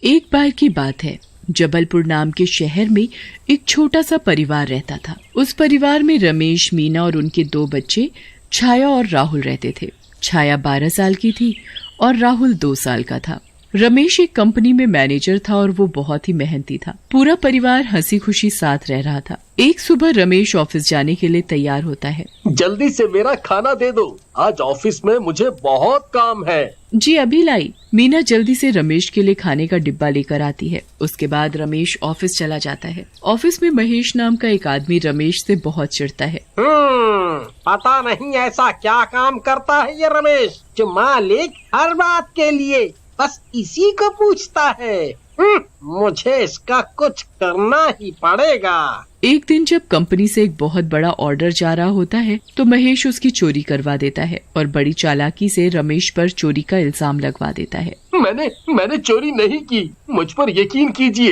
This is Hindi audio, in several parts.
एक बार की बात है, जबलपुर नाम के शहर में एक छोटा सा परिवार रहता था। उस परिवार में रमेश, मीना और उनके 2 बच्चे छाया और राहुल रहते थे। छाया 12 साल की थी और राहुल 2 साल का था। रमेश एक कंपनी में मैनेजर था और वो बहुत ही मेहनती था। पूरा परिवार हंसी खुशी साथ रह रहा था। एक सुबह रमेश ऑफिस जाने के लिए तैयार होता है। जल्दी से मेरा खाना दे दो, आज ऑफिस में मुझे बहुत काम है। जी अभी लाई। मीना जल्दी से रमेश के लिए खाने का डिब्बा लेकर आती है। उसके बाद रमेश ऑफिस चला जाता है। ऑफिस में महेश नाम का एक आदमी रमेश से बहुत चिढ़ता है। पता नहीं ऐसा क्या काम करता है ये रमेश, जो मालिक हर बात के लिए बस इसी को पूछता है। मुझे इसका कुछ करना ही पड़ेगा। एक दिन जब कंपनी से एक बहुत बड़ा ऑर्डर जा रहा होता है तो महेश उसकी चोरी करवा देता है और बड़ी चालाकी से रमेश पर चोरी का इल्जाम लगवा देता है। मैंने चोरी नहीं की, मुझ पर यकीन कीजिए।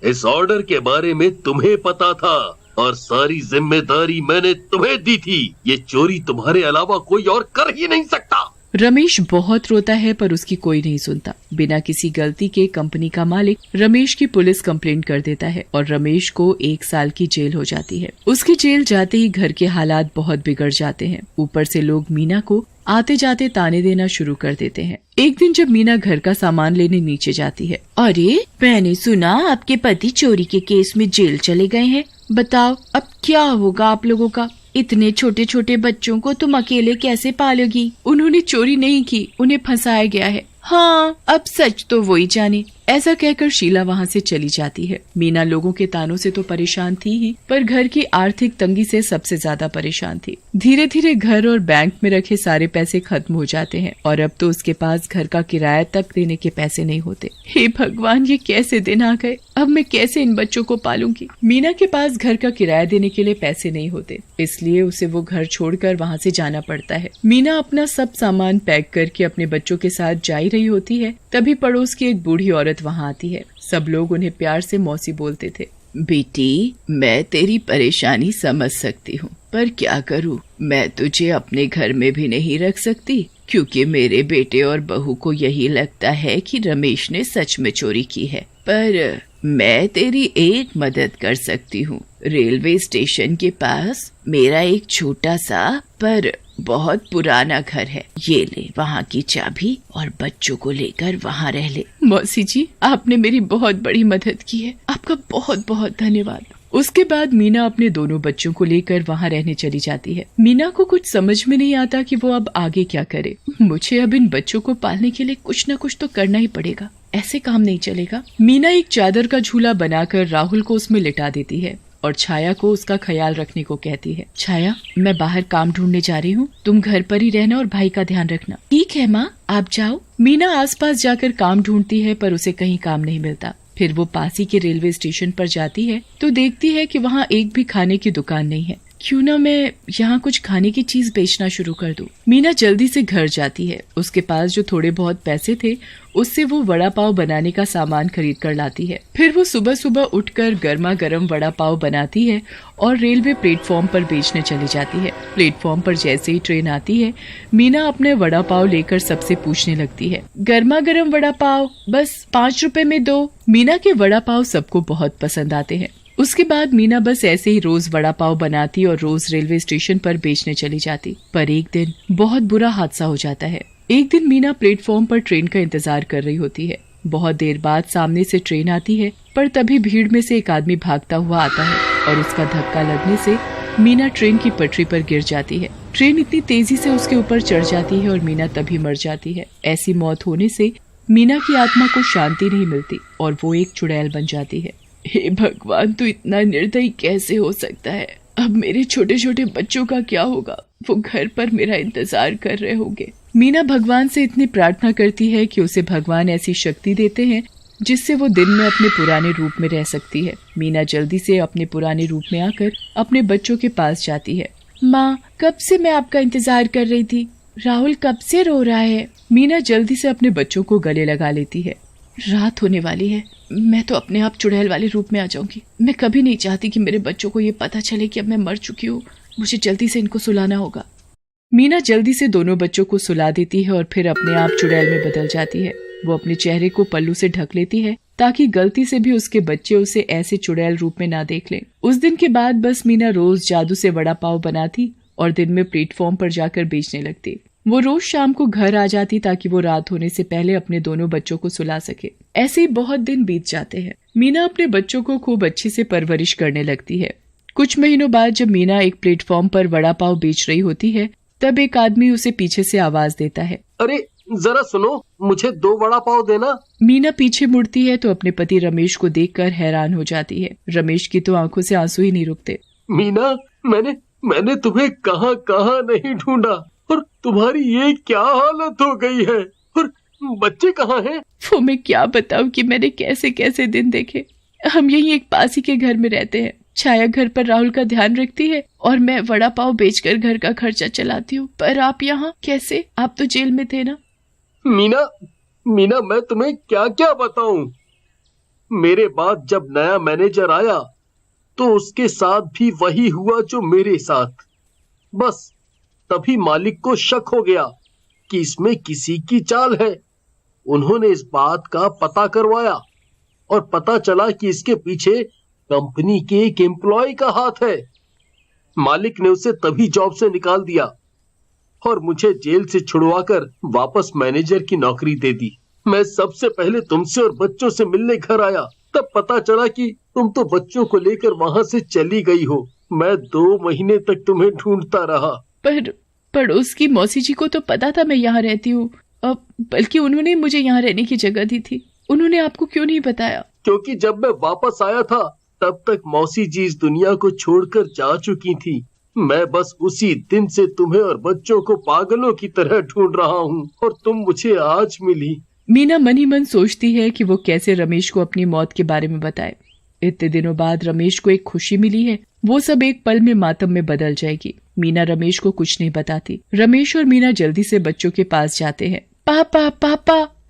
इस ऑर्डर के बारे में तुम्हें पता था और सारी जिम्मेदारी मैंने तुम्हें दी थी। ये चोरी तुम्हारे अलावा कोई और कर ही नहीं सकता। रमेश बहुत रोता है पर उसकी कोई नहीं सुनता। बिना किसी गलती के कंपनी का मालिक रमेश की पुलिस कंप्लेंट कर देता है और रमेश को 1 साल की जेल हो जाती है। उसकी जेल जाते ही घर के हालात बहुत बिगड़ जाते हैं। ऊपर से लोग मीना को आते जाते ताने देना शुरू कर देते हैं। एक दिन जब मीना घर का सामान लेने नीचे जाती है, अरे मैंने सुना आपके पति चोरी के केस में जेल चले गए हैं। बताओ अब क्या होगा आप लोगों का? इतने छोटे छोटे बच्चों को तुम अकेले कैसे पालोगी? उन्होंने चोरी नहीं की, उन्हें फंसाया गया है। हाँ, अब सच तो वही जाने। ऐसा कहकर शीला वहाँ से चली जाती है। मीना लोगों के तानों से तो परेशान थी ही, पर घर की आर्थिक तंगी से सबसे ज्यादा परेशान थी। धीरे धीरे घर और बैंक में रखे सारे पैसे खत्म हो जाते हैं और अब तो उसके पास घर का किराया तक देने के पैसे नहीं होते। हे भगवान, ये कैसे दिन आ गए? अब मैं कैसे इन बच्चों को पालूंगी? मीना के पास घर का किराया देने के लिए पैसे नहीं होते, इसलिए उसे वो घर छोड़कर वहाँ से जाना पड़ता है। मीना अपना सब सामान पैक करके अपने बच्चों के साथ जा रही होती है, तभी पड़ोस की एक बूढ़ी औरत वहाँ आती है। सब लोग उन्हें प्यार से मौसी बोलते थे। बेटी, मैं तेरी परेशानी समझ सकती हूँ, पर क्या करूँ, मैं तुझे अपने घर में भी नहीं रख सकती, क्योंकि मेरे बेटे और बहू को यही लगता है कि रमेश ने सच में चोरी की है। पर मैं तेरी एक मदद कर सकती हूँ। रेलवे स्टेशन के पास मेरा एक छोटा सा पर बहुत पुराना घर है। ये ले वहाँ की चाबी और बच्चों को लेकर वहाँ रह ले। मौसी जी, आपने मेरी बहुत बड़ी मदद की है, आपका बहुत बहुत धन्यवाद। उसके बाद मीना अपने दोनों बच्चों को लेकर वहाँ रहने चली जाती है। मीना को कुछ समझ में नहीं आता कि वो अब आगे क्या करे। मुझे अब इन बच्चों को पालने के लिए कुछ न कुछ तो करना ही पड़ेगा, ऐसे काम नहीं चलेगा। मीना एक चादर का झूला बनाकर राहुल को उसमें लिटा देती है और छाया को उसका ख्याल रखने को कहती है। छाया, मैं बाहर काम ढूंढने जा रही हूँ, तुम घर पर ही रहना और भाई का ध्यान रखना। ठीक है माँ, आप जाओ। मीना आसपास जाकर काम ढूंढती है पर उसे कहीं काम नहीं मिलता। फिर वो पास ही के रेलवे स्टेशन पर जाती है तो देखती है कि वहाँ एक भी खाने की दुकान नहीं है। क्यों ना मैं यहाँ कुछ खाने की चीज बेचना शुरू कर दूं। मीना जल्दी से घर जाती है। उसके पास जो थोड़े बहुत पैसे थे उससे वो वड़ा पाव बनाने का सामान खरीद कर लाती है। फिर वो सुबह सुबह उठकर गर्मा गर्म वड़ा पाव बनाती है और रेलवे प्लेटफॉर्म पर बेचने चली जाती है। प्लेटफॉर्म पर जैसे ही ट्रेन आती है, मीना अपने वड़ा पाव लेकर सबसे पूछने लगती है, गर्मा गर्म वड़ा पाव बस 5 रुपए में दो। मीना के वड़ा पाव सबको बहुत पसंद आते हैं। उसके बाद मीना बस ऐसे ही रोज वड़ा पाव बनाती और रोज रेलवे स्टेशन पर बेचने चली जाती। पर एक दिन बहुत बुरा हादसा हो जाता है। एक दिन मीना प्लेटफॉर्म पर ट्रेन का इंतजार कर रही होती है। बहुत देर बाद सामने से ट्रेन आती है, पर तभी भीड़ में से एक आदमी भागता हुआ आता है और उसका धक्का लगने से मीना ट्रेन की पटरी पर गिर जाती है। ट्रेन इतनी तेजी से उसके ऊपर चढ़ जाती है और मीना तभी मर जाती है। ऐसी मौत होने से मीना की आत्मा को शांति नहीं मिलती और वो एक चुड़ैल बन जाती है। हे भगवान, तू इतना निर्दयी कैसे हो सकता है? अब मेरे छोटे छोटे बच्चों का क्या होगा? वो घर पर मेरा इंतजार कर रहे होंगे। मीना भगवान से इतनी प्रार्थना करती है कि उसे भगवान ऐसी शक्ति देते हैं जिससे वो दिन में अपने पुराने रूप में रह सकती है। मीना जल्दी से अपने पुराने रूप में आकर अपने बच्चों के पास जाती है। माँ, कब से मैं आपका इंतजार कर रही थी, राहुल कब से रो रहा है। मीना जल्दी से अपने बच्चों को गले लगा लेती है। रात होने वाली है, मैं तो अपने आप चुड़ैल वाले रूप में आ जाऊंगी। मैं कभी नहीं चाहती कि मेरे बच्चों को ये पता चले कि अब मैं मर चुकी हूँ। मुझे जल्दी से इनको सुलाना होगा। मीना जल्दी से दोनों बच्चों को सुला देती है और फिर अपने आप चुड़ैल में बदल जाती है। वो अपने चेहरे को पल्लू से ढक लेती है ताकि गलती से भी उसके बच्चे उसे ऐसे चुड़ैल रूप में ना देख लें। उस दिन के बाद बस मीना रोज जादू से वड़ा पाव बनाती और दिन में प्लेटफॉर्म पर जाकर बेचने लगती। वो रोज शाम को घर आ जाती ताकि वो रात होने से पहले अपने दोनों बच्चों को सुला सके। ऐसे ही बहुत दिन बीत जाते हैं। मीना अपने बच्चों को खूब अच्छे से परवरिश करने लगती है। कुछ महीनों बाद जब मीना एक प्लेटफॉर्म पर वड़ा पाव बेच रही होती है, तब एक आदमी उसे पीछे से आवाज देता है, अरे जरा सुनो, मुझे 2 वड़ा पाव देना। मीना पीछे मुड़ती है तो अपने पति रमेश को देखकर हैरान हो जाती है। रमेश की तो आंखों से आंसू ही नहीं रुकते। मीना, मैंने तुम्हें कहाँ कहाँ नहीं ढूंढा, और तुम्हारी ये क्या हालत हो गई है, और बच्चे कहाँ हैं? वो मैं क्या बताऊं कि मैंने कैसे कैसे दिन देखे। हम यही एक पास ही के घर में रहते हैं। छाया घर पर राहुल का ध्यान रखती है और मैं वड़ा पाव बेचकर घर का खर्चा चलाती हूँ। पर आप यहाँ कैसे? आप तो जेल में थे ना। मीना, मैं तुम्हें क्या क्या बताऊं। मेरे बाद जब नया मैनेजर आया तो उसके साथ भी वही हुआ जो मेरे साथ। बस तभी मालिक को शक हो गया कि इसमें किसी की चाल है। उन्होंने इस बात का पता करवाया और पता चला कि इसके पीछे कंपनी के एक एम्प्लॉय का हाथ है। मालिक ने उसे तभी जॉब से निकाल दिया और मुझे जेल से छुड़वाकर वापस मैनेजर की नौकरी दे दी। मैं सबसे पहले तुमसे और बच्चों से मिलने घर आया, तब पता चला कि तुम तो बच्चों को लेकर वहां से चली गई हो। मैं 2 महीने तक तुम्हें ढूंढता रहा। पर पड़ोस की मौसी जी को तो पता था मैं यहाँ रहती हूँ, बल्कि उन्होंने मुझे यहाँ रहने की जगह दी थी। उन्होंने आपको क्यों नहीं बताया? क्योंकि जब मैं वापस आया था तब तक मौसी जी इस दुनिया को छोड़कर जा चुकी थी। मैं बस उसी दिन से तुम्हें और बच्चों को पागलों की तरह ढूंढ रहा हूँ और तुम मुझे आज मिली। मीना मन ही मन सोचती है कि वो कैसे रमेश को अपनी मौत के बारे में बताए। इतने दिनों बाद रमेश को एक खुशी मिली है, वो सब एक पल में मातम में बदल जाएगी। मीना रमेश को कुछ नहीं बताती। रमेश और मीना जल्दी से बच्चों के पास जाते हैं। पापा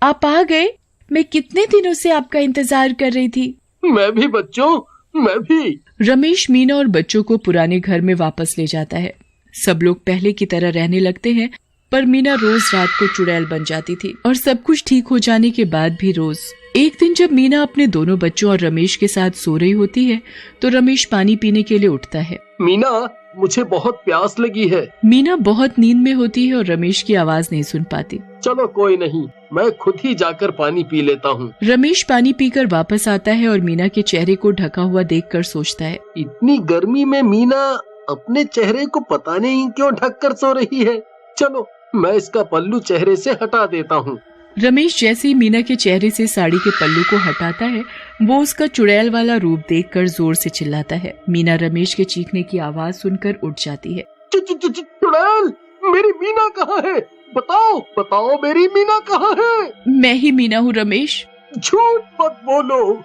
आप आ गए? मैं कितने दिनों से आपका इंतजार कर रही थी। मैं भी बच्चों, मैं भी। रमेश मीना और बच्चों को पुराने घर में वापस ले जाता है। सब लोग पहले की तरह रहने लगते हैं, पर मीना रोज रात को चुड़ैल बन जाती थी और सब कुछ ठीक हो जाने के बाद भी रोज। एक दिन जब मीना अपने दोनों बच्चों और रमेश के साथ सो रही होती है तो रमेश पानी पीने के लिए उठता है। मीना, मुझे बहुत प्यास लगी है। मीना बहुत नींद में होती है और रमेश की आवाज नहीं सुन पाती। चलो कोई नहीं, मैं खुद ही जाकर पानी पी लेता हूँ। रमेश पानी पीकर वापस आता है और मीना के चेहरे को ढका हुआ देखकर सोचता है, इतनी गर्मी में मीना अपने चेहरे को पता नहीं क्यों ढक कर सो रही है। चलो मैं इसका पल्लू चेहरे से हटा देता हूँ। रमेश जैसे ही मीना के चेहरे से साड़ी के पल्लू को हटाता है, वो उसका चुड़ैल वाला रूप देखकर जोर से चिल्लाता है। मीना रमेश के चीखने की आवाज सुनकर उठ जाती है। चुड़ैल, मेरी मीना कहाँ है? बताओ मेरी मीना कहाँ है? मैं ही मीना हूँ रमेश। झूठ मत बोलो,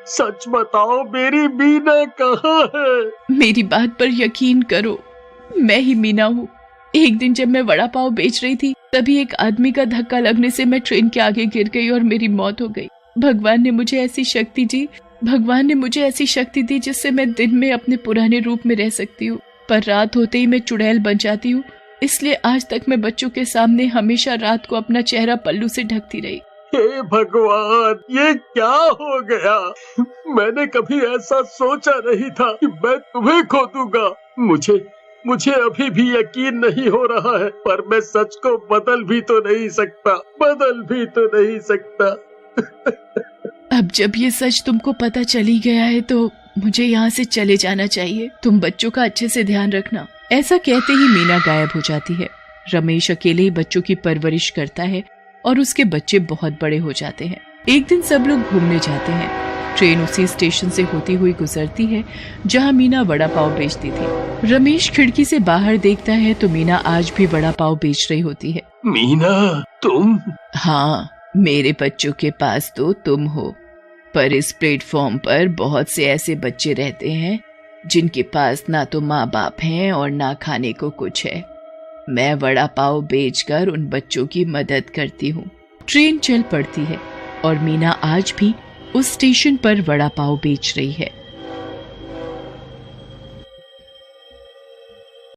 सच बताओ, मेरी मीना कहाँ है? मेरी बात पर यकीन करो, मैं ही मीना हूँ। एक दिन जब मैं वड़ा पाव बेच रही थी, तभी एक आदमी का धक्का लगने से मैं ट्रेन के आगे गिर गई और मेरी मौत हो गई। भगवान ने मुझे ऐसी शक्ति दी जिससे मैं दिन में अपने पुराने रूप में रह सकती हूँ, पर रात होते ही मैं चुड़ैल बन जाती हूँ। इसलिए आज तक मैं बच्चों के सामने हमेशा रात को अपना चेहरा पल्लू से ढकती रही। हे भगवान, ये क्या हो गया? मैंने कभी ऐसा सोचा नहीं था कि मैं तुम्हें खो दूंगा। मुझे अभी भी यकीन नहीं हो रहा है, पर मैं सच को बदल भी तो नहीं सकता। अब जब ये सच तुमको पता चली गया है तो मुझे यहाँ से चले जाना चाहिए। तुम बच्चों का अच्छे से ध्यान रखना। ऐसा कहते ही मीना गायब हो जाती है। रमेश अकेले ही बच्चों की परवरिश करता है और उसके बच्चे बहुत बड़े हो जाते हैं। एक दिन सब लोग घूमने जाते हैं। ट्रेन उसी स्टेशन से होती हुई गुजरती है जहाँ मीना वड़ा पाव बेचती थी। रमेश खिड़की से बाहर देखता है तो मीना आज भी वड़ा पाव बेच रही होती है। मीना, तुम? हाँ, मेरे बच्चों के पास तो तुम हो, पर इस प्लेटफॉर्म पर बहुत से ऐसे बच्चे रहते हैं जिनके पास ना तो माँ बाप हैं और ना खाने को कुछ है। मैं वड़ा पाव बेचकर उन बच्चों की मदद करती हूँ। ट्रेन चल पड़ती है और मीना आज भी उस स्टेशन पर वड़ा पाव बेच रही है।